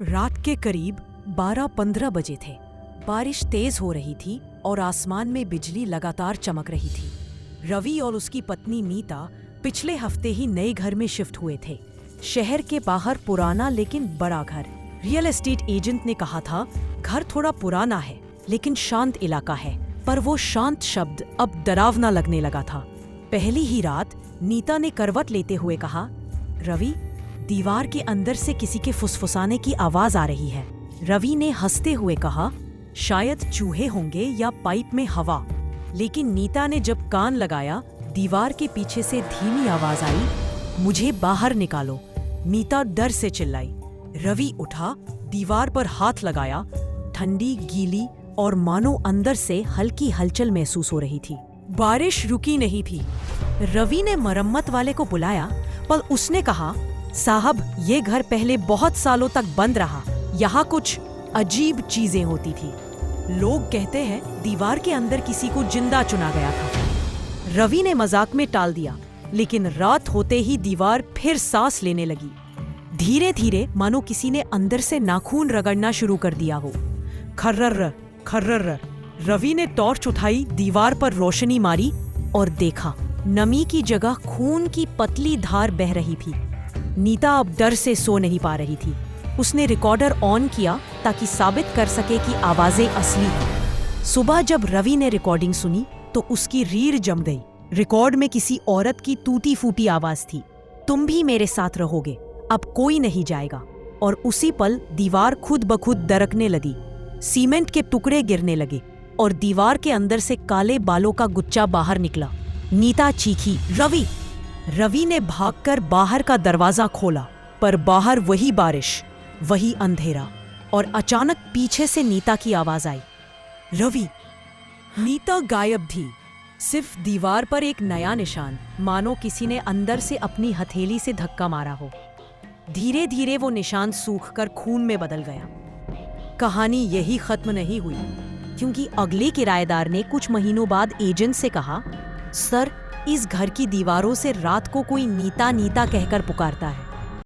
रात के करीब 12-15 बजे थे। बारिश तेज हो रही थी और आसमान में बिजली लगातार चमक रही थी। रवि और उसकी पत्नी मीता पिछले हफ्ते ही नए घर में शिफ्ट हुए थे। शहर के बाहर पुराना लेकिन बड़ा घर। रियल एस्टेट एजेंट ने कहा था, घर थोड़ा पुराना है लेकिन शांत इलाका है। पर वो शांत शब्द अब डरावना लगने लगा था। पहली ही रात नीता ने करवट लेते हुए कहा, रवि, दीवार के अंदर से किसी के फुसफुसाने की आवाज आ रही है। रवि ने हंसते हुए कहा, शायद चूहे होंगे या पाइप में हवा। लेकिन नीता ने जब कान लगाया, दीवार के पीछे से धीमी आवाज आई, मुझे बाहर निकालो। नीता डर से चिल्लाई। रवि उठा, दीवार पर हाथ लगाया। ठंडी, गीली और मानो अंदर से हल्की हलचल महसूस हो रही थी। बारिश रुकी नहीं थी। रवि ने मरम्मत वाले को बुलाया, पर उसने कहा, साहब, ये घर पहले बहुत सालों तक बंद रहा। यहाँ कुछ अजीब चीजें होती थी। लोग कहते हैं दीवार के अंदर किसी को जिंदा चुना गया था। रवि ने मजाक में टाल दिया, लेकिन रात होते ही दीवार फिर सांस लेने लगी। धीरे धीरे मानो किसी ने अंदर से नाखून रगड़ना शुरू कर दिया हो। खर्रर खर्रर। रवि ने टॉर्च उठाई, दीवार पर रोशनी मारी और देखा, नमी की जगह खून की पतली धार बह रही थी। नीता अब डर से सो नहीं पा रही थी। उसने रिकॉर्डर ऑन किया ताकि साबित कर सके कि आवाजें असली हैं। सुबह जब रवि ने रिकॉर्डिंग सुनी तो उसकी रीढ़ जम गई। रिकॉर्ड में किसी औरत की टूटी फूटी आवाज थी, तुम भी मेरे साथ रहोगे, अब कोई नहीं जाएगा। और उसी पल दीवार खुद ब खुद दरकने लगी। सीमेंट के टुकड़े गिरने लगे और दीवार के अंदर से काले बालों का गुच्छा बाहर निकला। नीता चीखी, रवि! रवि ने भागकर बाहर का दरवाजा खोला, पर बाहर वही बारिश, वही अंधेरा। और अचानक पीछे से नीता की आवाज आई, रवि! नीता गायब थी। सिर्फ दीवार पर एक नया निशान, मानो किसी ने अंदर से अपनी हथेली से धक्का मारा हो। धीरे धीरे वो निशान सूखकर खून में बदल गया। कहानी यही खत्म नहीं हुई, क्योंकि अगले किराएदार ने कुछ महीनों बाद एजेंट से कहा, सर, इस घर की दीवारों से रात को कोई नीता नीता कहकर पुकारता है।